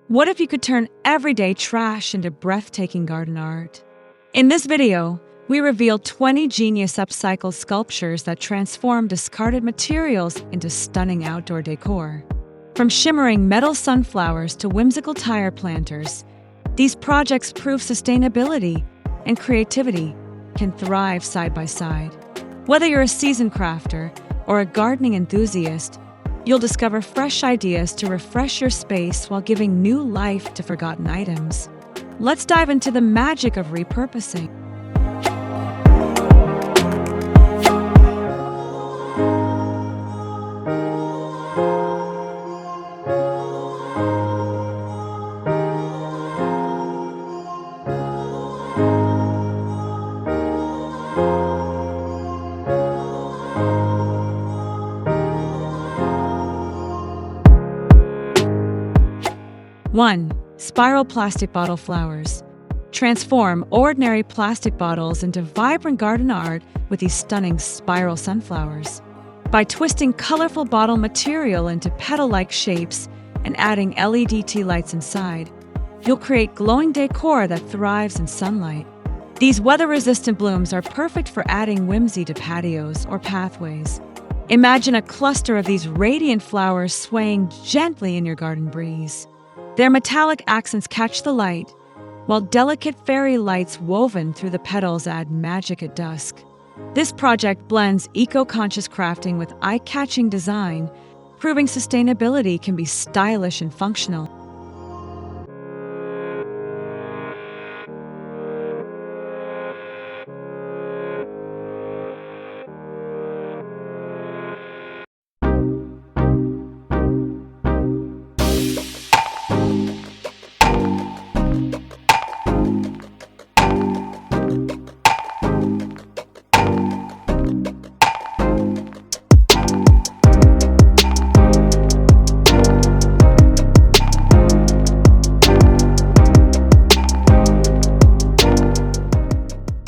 What if you could turn everyday trash into breathtaking garden art? In this video, we reveal 20 genius upcycled sculptures that transform discarded materials into stunning outdoor decor. From shimmering metal sunflowers to whimsical tire planters, these projects prove sustainability and creativity can thrive side by side. Whether you're a seasoned crafter or a gardening enthusiast, you'll discover fresh ideas to refresh your space while giving new life to forgotten items. Let's dive into the magic of repurposing. One, spiral plastic bottle flowers. Transform ordinary plastic bottles into vibrant garden art with these stunning spiral sunflowers. By twisting colorful bottle material into petal-like shapes and adding LED tea lights inside, you'll create glowing decor that thrives in sunlight. These weather-resistant blooms are perfect for adding whimsy to patios or pathways. Imagine a cluster of these radiant flowers swaying gently in your garden breeze. Their metallic accents catch the light, while delicate fairy lights woven through the petals add magic at dusk. This project blends eco-conscious crafting with eye-catching design, proving sustainability can be stylish and functional.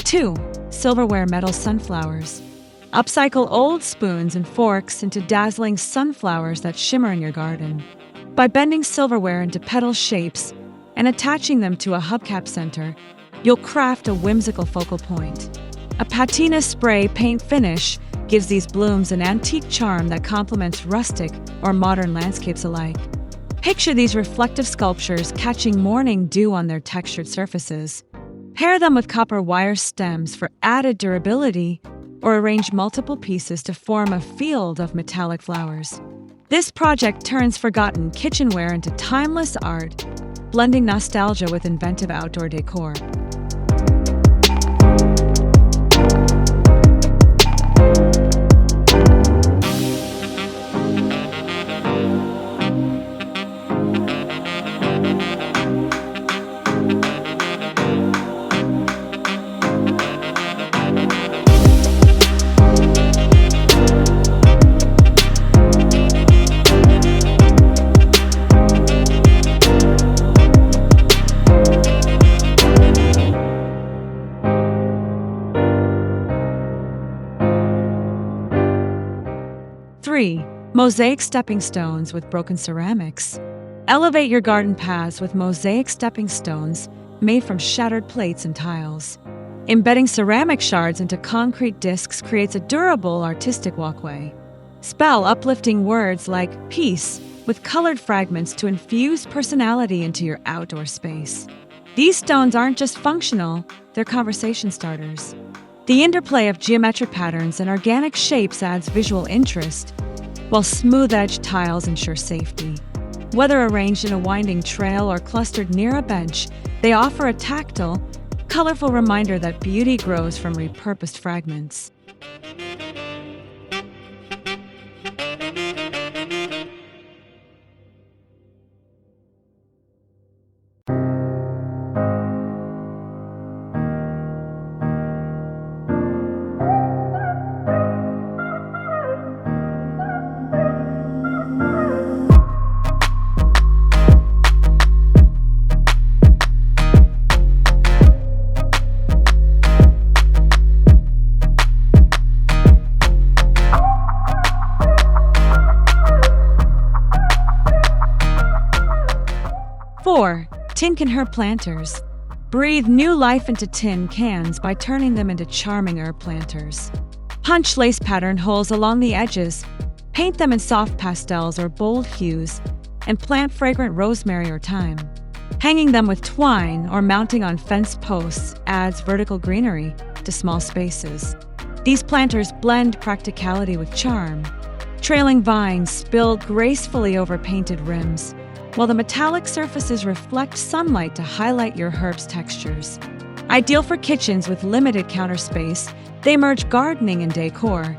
2. Silverware metal sunflowers. Upcycle old spoons and forks into dazzling sunflowers that shimmer in your garden. By bending silverware into petal shapes and attaching them to a hubcap center, you'll craft a whimsical focal point. A patina spray paint finish gives these blooms an antique charm that complements rustic or modern landscapes alike. Picture these reflective sculptures catching morning dew on their textured surfaces. Pair them with copper wire stems for added durability, or arrange multiple pieces to form a field of metallic flowers. This project turns forgotten kitchenware into timeless art, blending nostalgia with inventive outdoor decor. 3. Mosaic stepping stones with broken ceramics. Elevate your garden paths with mosaic stepping stones made from shattered plates and tiles. Embedding ceramic shards into concrete discs creates a durable, artistic walkway. Spell uplifting words like peace with colored fragments to infuse personality into your outdoor space. These stones aren't just functional, they're conversation starters. The interplay of geometric patterns and organic shapes adds visual interest, while smooth-edged tiles ensure safety. Whether arranged in a winding trail or clustered near a bench, they offer a tactile, colorful reminder that beauty grows from repurposed fragments. 4. Tin can herb planters. Breathe new life into tin cans by turning them into charming herb planters. Punch lace pattern holes along the edges, paint them in soft pastels or bold hues, and plant fragrant rosemary or thyme. Hanging them with twine or mounting on fence posts adds vertical greenery to small spaces. These planters blend practicality with charm. Trailing vines spill gracefully over painted rims, while the metallic surfaces reflect sunlight to highlight your herb's textures. Ideal for kitchens with limited counter space, they merge gardening and decor,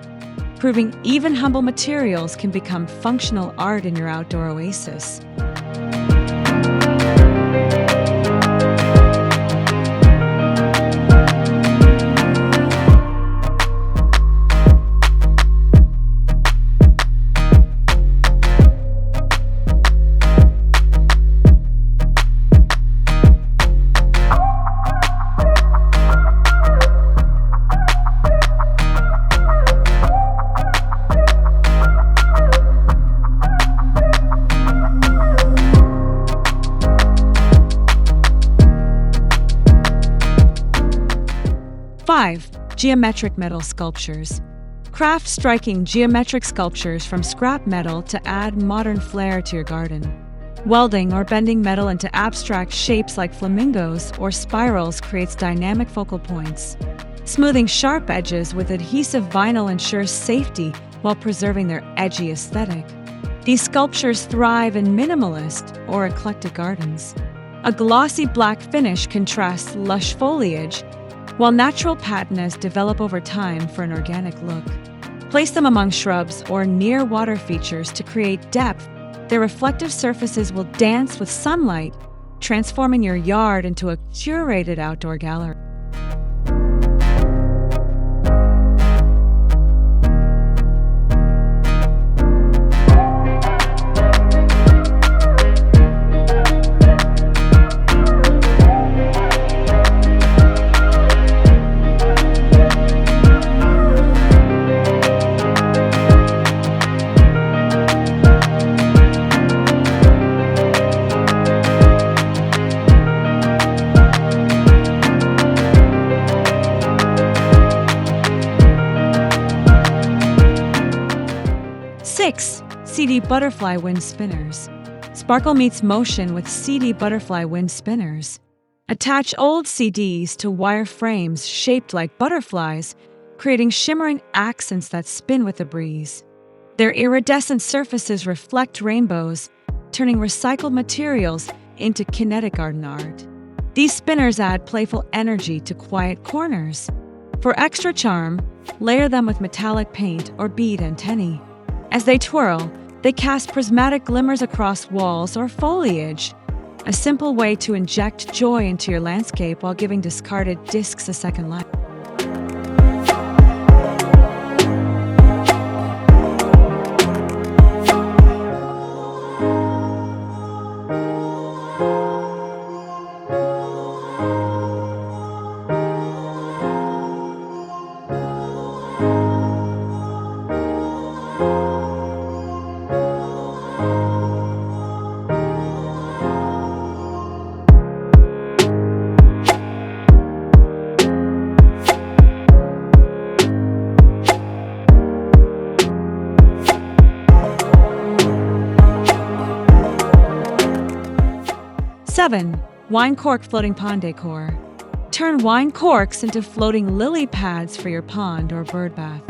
proving even humble materials can become functional art in your outdoor oasis. 5. Geometric metal sculptures. Craft striking geometric sculptures from scrap metal to add modern flair to your garden. Welding or bending metal into abstract shapes like flamingos or spirals creates dynamic focal points. Smoothing sharp edges with adhesive vinyl ensures safety while preserving their edgy aesthetic. These sculptures thrive in minimalist or eclectic gardens. A glossy black finish contrasts lush foliage, while natural patinas develop over time for an organic look. Place them among shrubs or near water features to create depth. Their reflective surfaces will dance with sunlight, transforming your yard into a curated outdoor gallery. CD butterfly wind spinners. Sparkle meets motion with CD butterfly wind spinners. Attach old CDs to wire frames shaped like butterflies, creating shimmering accents that spin with the breeze. Their iridescent surfaces reflect rainbows, turning recycled materials into kinetic garden art. These spinners add playful energy to quiet corners. For extra charm, layer them with metallic paint or bead antennae. As they twirl, they cast prismatic glimmers across walls or foliage, a simple way to inject joy into your landscape while giving discarded discs a second life. Seven. Wine cork floating pond decor. Turn wine corks into floating lily pads for your pond or bird bath.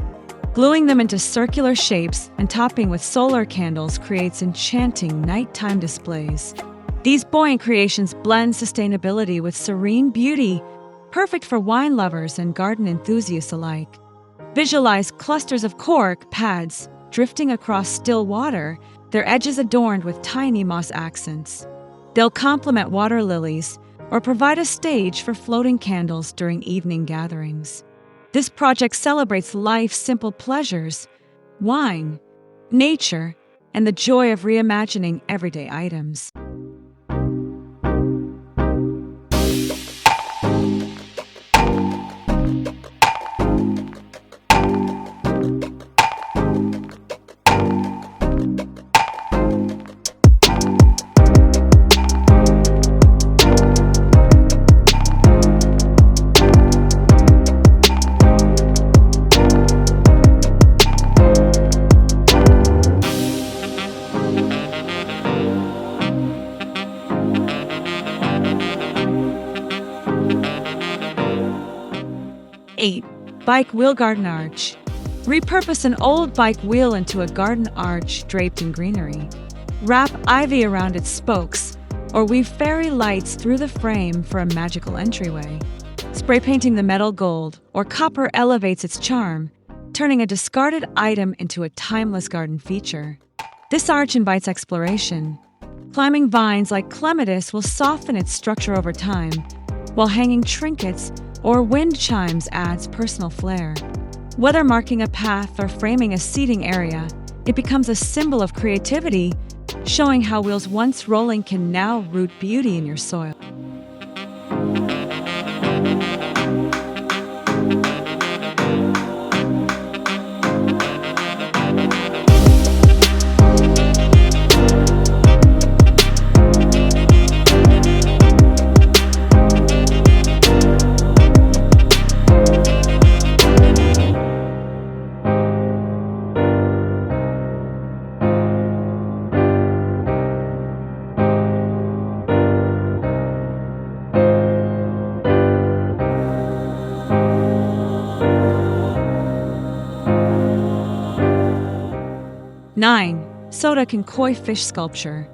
Gluing them into circular shapes and topping with solar candles creates enchanting nighttime displays. These buoyant creations blend sustainability with serene beauty, perfect for wine lovers and garden enthusiasts alike. Visualize clusters of cork pads drifting across still water, their edges adorned with tiny moss accents. They'll complement water lilies or provide a stage for floating candles during evening gatherings. This project celebrates life's simple pleasures, wine, nature, and the joy of reimagining everyday items. 8. Bike wheel garden arch. Repurpose an old bike wheel into a garden arch draped in greenery. Wrap ivy around its spokes, or weave fairy lights through the frame for a magical entryway. Spray painting the metal gold or copper elevates its charm, turning a discarded item into a timeless garden feature. This arch invites exploration. Climbing vines like clematis will soften its structure over time, while hanging trinkets or wind chimes adds personal flair. Whether marking a path or framing a seating area, it becomes a symbol of creativity, showing how wheels once rolling can now root beauty in your soil. Nine. Soda-can koi fish sculpture.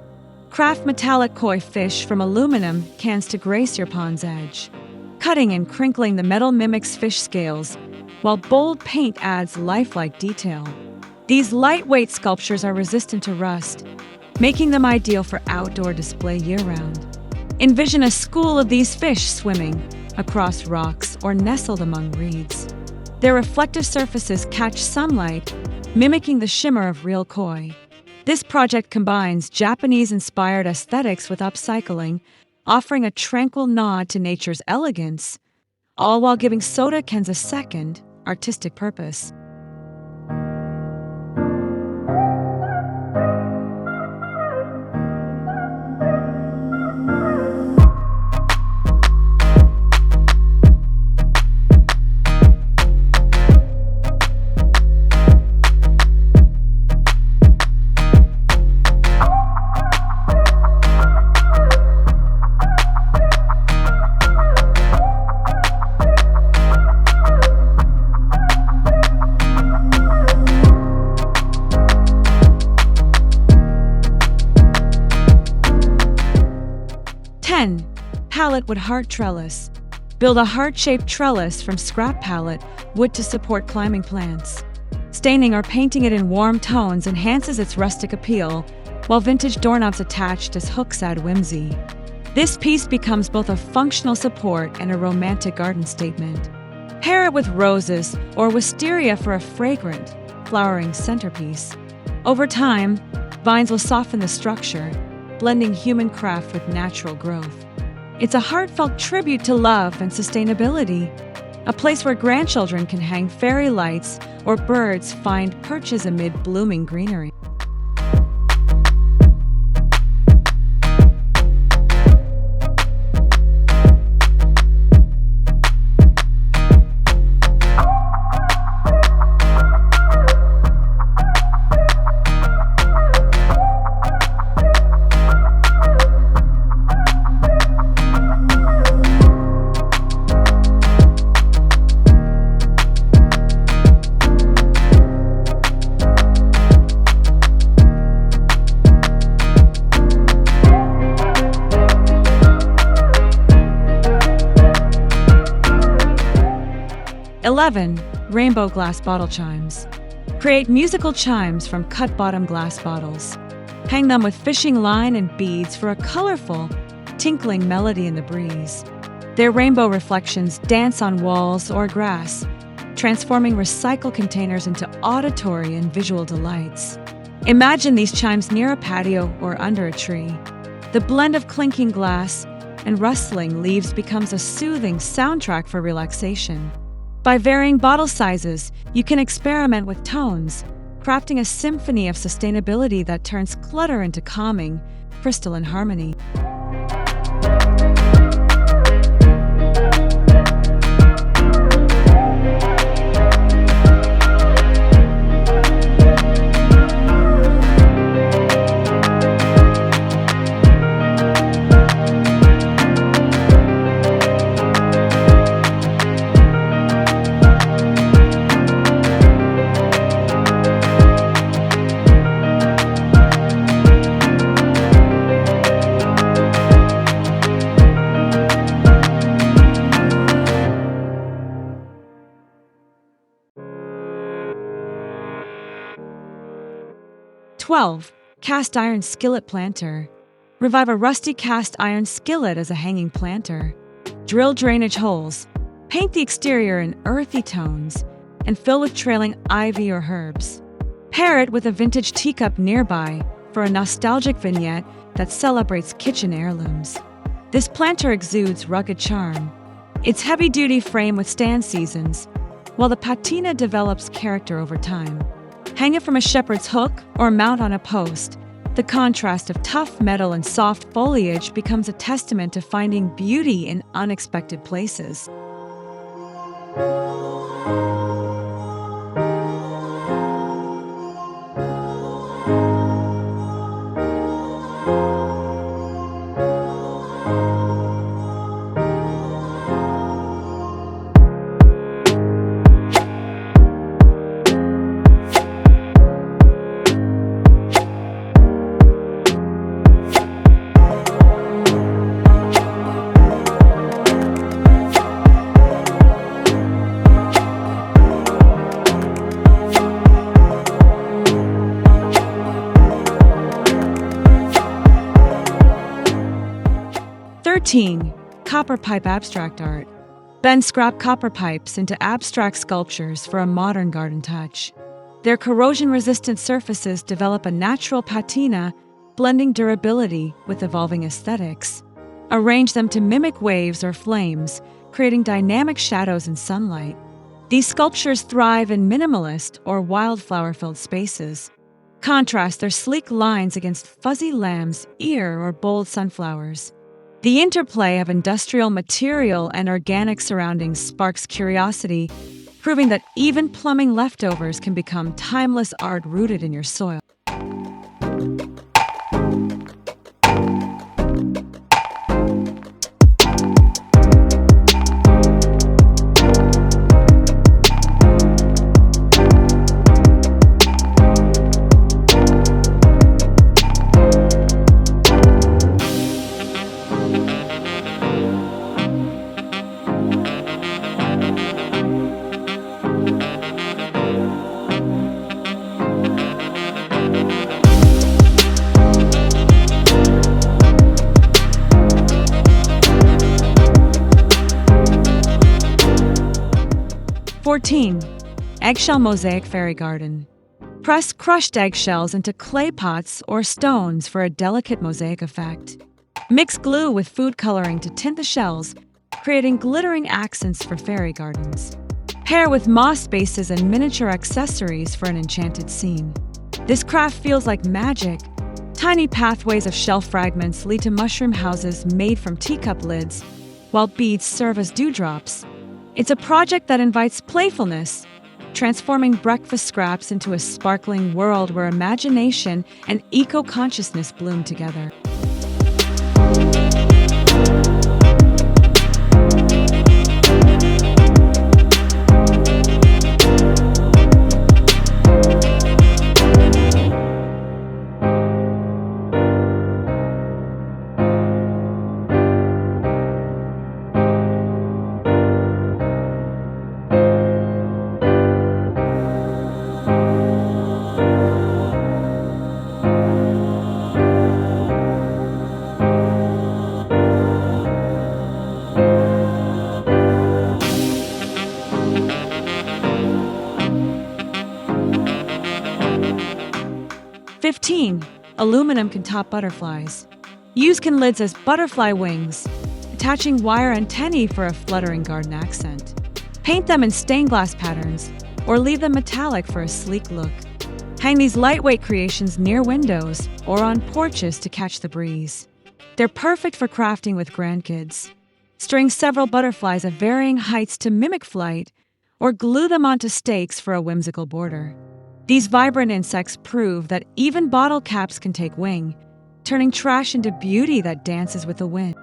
Craft metallic koi fish from aluminum cans to grace your pond's edge. Cutting and crinkling the metal mimics fish scales, while bold paint adds lifelike detail. These lightweight sculptures are resistant to rust, making them ideal for outdoor display year-round. Envision a school of these fish swimming across rocks or nestled among reeds. Their reflective surfaces catch sunlight, mimicking the shimmer of real koi. This project combines Japanese-inspired aesthetics with upcycling, offering a tranquil nod to nature's elegance, all while giving soda cans a second, artistic purpose. Pallet wood heart trellis. Build a heart-shaped trellis from scrap pallet wood to support climbing plants. Staining or painting it in warm tones enhances its rustic appeal, while vintage doorknobs attached as hooks add whimsy. This piece becomes both a functional support and a romantic garden statement. Pair it with roses or wisteria for a fragrant, flowering centerpiece. Over time, vines will soften the structure, blending human craft with natural growth. It's a heartfelt tribute to love and sustainability, a place where grandchildren can hang fairy lights or birds find perches amid blooming greenery. Rainbow glass bottle chimes. Create musical chimes from cut-bottom glass bottles. Hang them with fishing line and beads for a colorful, tinkling melody in the breeze. Their rainbow reflections dance on walls or grass, transforming recycled containers into auditory and visual delights. Imagine these chimes near a patio or under a tree. The blend of clinking glass and rustling leaves becomes a soothing soundtrack for relaxation. By varying bottle sizes, you can experiment with tones, crafting a symphony of sustainability that turns clutter into calming, crystalline harmony. 12. Cast iron skillet planter. Revive a rusty cast iron skillet as a hanging planter. Drill drainage holes. Paint the exterior in earthy tones and fill with trailing ivy or herbs. Pair it with a vintage teacup nearby for a nostalgic vignette that celebrates kitchen heirlooms. This planter exudes rugged charm. Its heavy-duty frame withstands seasons, while the patina develops character over time. Hang it from a shepherd's hook or mount on a post. The contrast of tough metal and soft foliage becomes a testament to finding beauty in unexpected places. Copper pipe abstract art. Bend scrap copper pipes into abstract sculptures for a modern garden touch. Their corrosion-resistant surfaces develop a natural patina, blending durability with evolving aesthetics. Arrange them to mimic waves or flames, creating dynamic shadows in sunlight. These sculptures thrive in minimalist or wildflower-filled spaces. Contrast their sleek lines against fuzzy lamb's ear or bold sunflowers. The interplay of industrial material and organic surroundings sparks curiosity, proving that even plumbing leftovers can become timeless art rooted in your soil. Eggshell mosaic fairy garden. Press crushed eggshells into clay pots or stones for a delicate mosaic effect. Mix glue with food coloring to tint the shells, creating glittering accents for fairy gardens. Pair with moss bases and miniature accessories for an enchanted scene. This craft feels like magic. Tiny pathways of shell fragments lead to mushroom houses made from teacup lids, while beads serve as dewdrops. It's a project that invites playfulness, transforming breakfast scraps into a sparkling world where imagination and eco-consciousness bloom together. Aluminum can top butterflies. Use can lids as butterfly wings, attaching wire antennae for a fluttering garden accent. Paint them in stained glass patterns, or leave them metallic for a sleek look. Hang these lightweight creations near windows or on porches to catch the breeze. They're perfect for crafting with grandkids. String several butterflies of varying heights to mimic flight, or glue them onto stakes for a whimsical border. These vibrant insects prove that even bottle caps can take wing, turning trash into beauty that dances with the wind.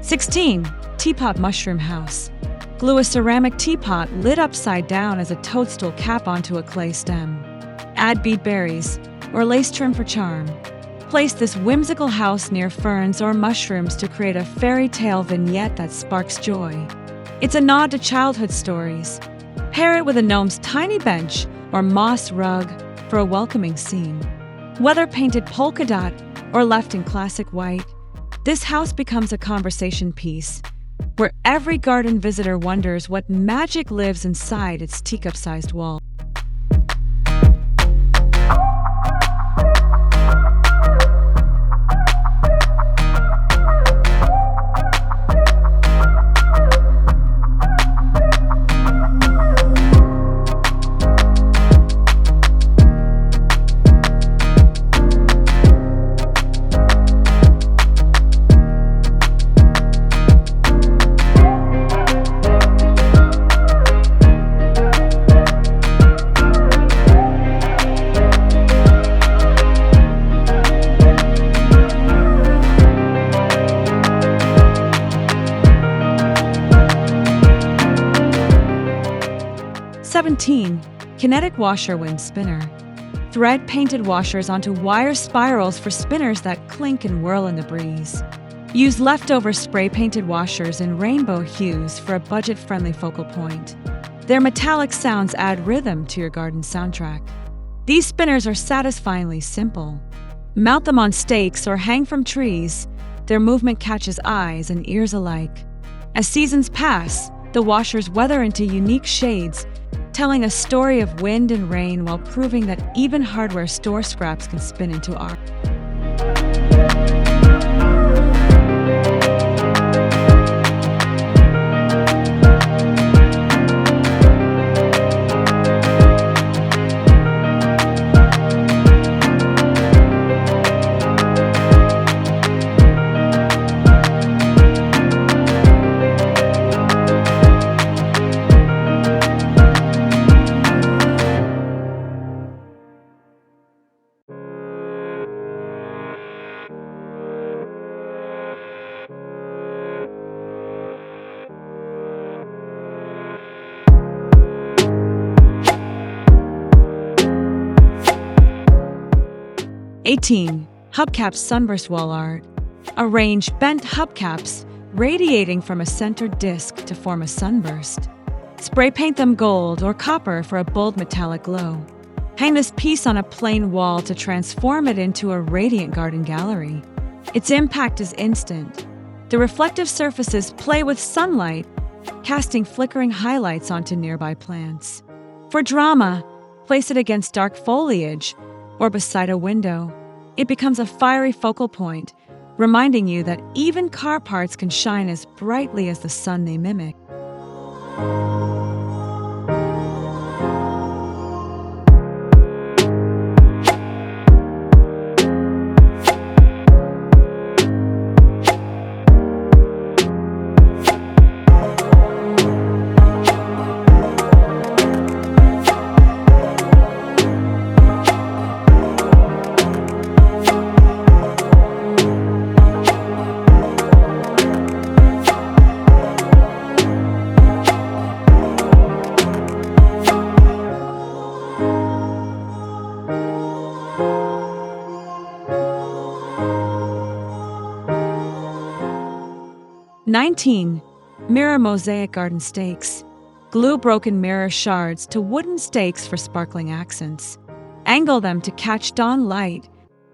16. Teapot Mushroom House. Glue a ceramic teapot lid upside down as a toadstool cap onto a clay stem. Add bead berries or lace trim for charm. Place this whimsical house near ferns or mushrooms to create a fairy tale vignette that sparks joy. It's a nod to childhood stories. Pair it with a gnome's tiny bench or moss rug for a welcoming scene. Whether painted polka dot or left in classic white, this house becomes a conversation piece where every garden visitor wonders what magic lives inside its teacup-sized wall. Kinetic Washer Wind Spinner. Thread painted washers onto wire spirals for spinners that clink and whirl in the breeze. Use leftover spray painted washers in rainbow hues for a budget-friendly focal point. Their metallic sounds add rhythm to your garden soundtrack. These spinners are satisfyingly simple. Mount them on stakes or hang from trees. Their movement catches eyes and ears alike. As seasons pass, the washers weather into unique shades, telling a story of wind and rain while proving that even hardware store scraps can spin into art. Hubcap Sunburst Wall Art. Arrange bent hubcaps radiating from a centered disc to form a sunburst. Spray paint them gold or copper for a bold metallic glow. Hang this piece on a plain wall to transform it into a radiant garden gallery. Its impact is instant. The reflective surfaces play with sunlight, casting flickering highlights onto nearby plants. For drama, place it against dark foliage or beside a window. It becomes a fiery focal point, reminding you that even car parts can shine as brightly as the sun they mimic. Mirror Mosaic Garden Stakes. Glue broken mirror shards to wooden stakes for sparkling accents. Angle them to catch dawn light,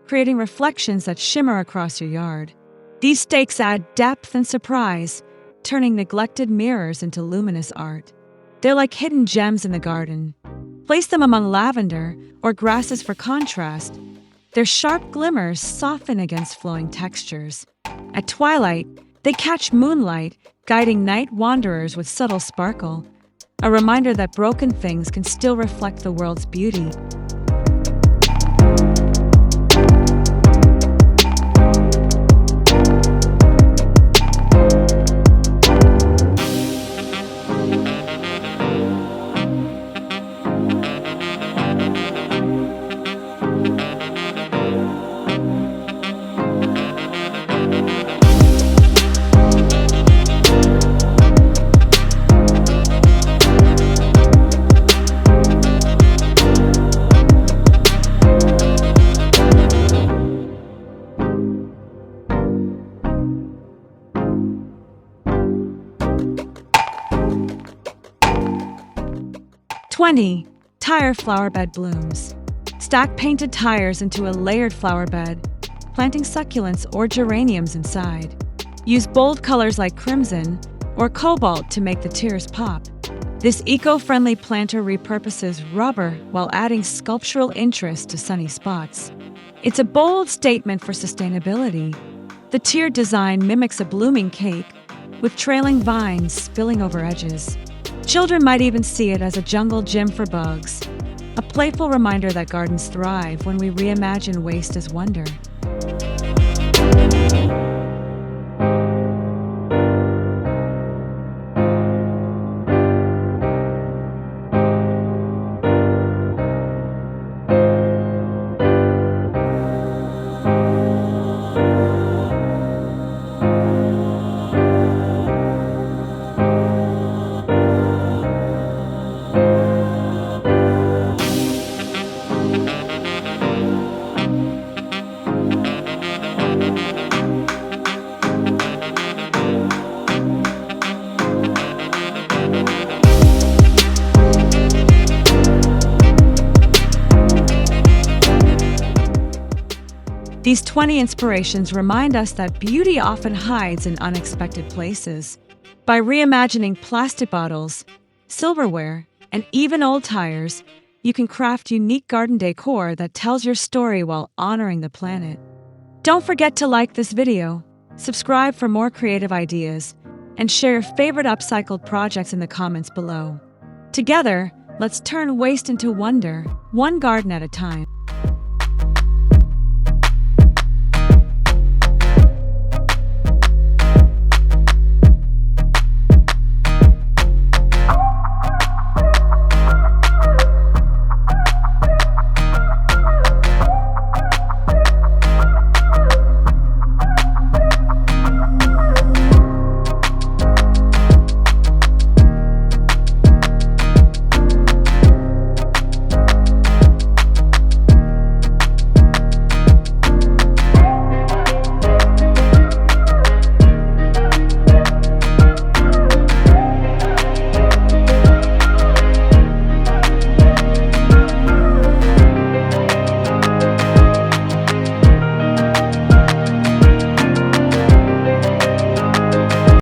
creating reflections that shimmer across your yard. These stakes add depth and surprise, turning neglected mirrors into luminous art. They're like hidden gems in the garden. Place them among lavender or grasses for contrast. Their sharp glimmers soften against flowing textures. At twilight, they catch moonlight, guiding night wanderers with subtle sparkle, a reminder that broken things can still reflect the world's beauty. 20. Tire flower bed blooms. Stack painted tires into a layered flower bed, planting succulents or geraniums inside. Use bold colors like crimson or cobalt to make the tiers pop. This eco-friendly planter repurposes rubber while adding sculptural interest to sunny spots. It's a bold statement for sustainability. The tier design mimics a blooming cake, with trailing vines spilling over edges. Children might even see it as a jungle gym for bugs, a playful reminder that gardens thrive when we reimagine waste as wonder. These 20 inspirations remind us that beauty often hides in unexpected places. By reimagining plastic bottles, silverware, and even old tires, you can craft unique garden decor that tells your story while honoring the planet. Don't forget to like this video, subscribe for more creative ideas, and share your favorite upcycled projects in the comments below. Together, let's turn waste into wonder, one garden at a time.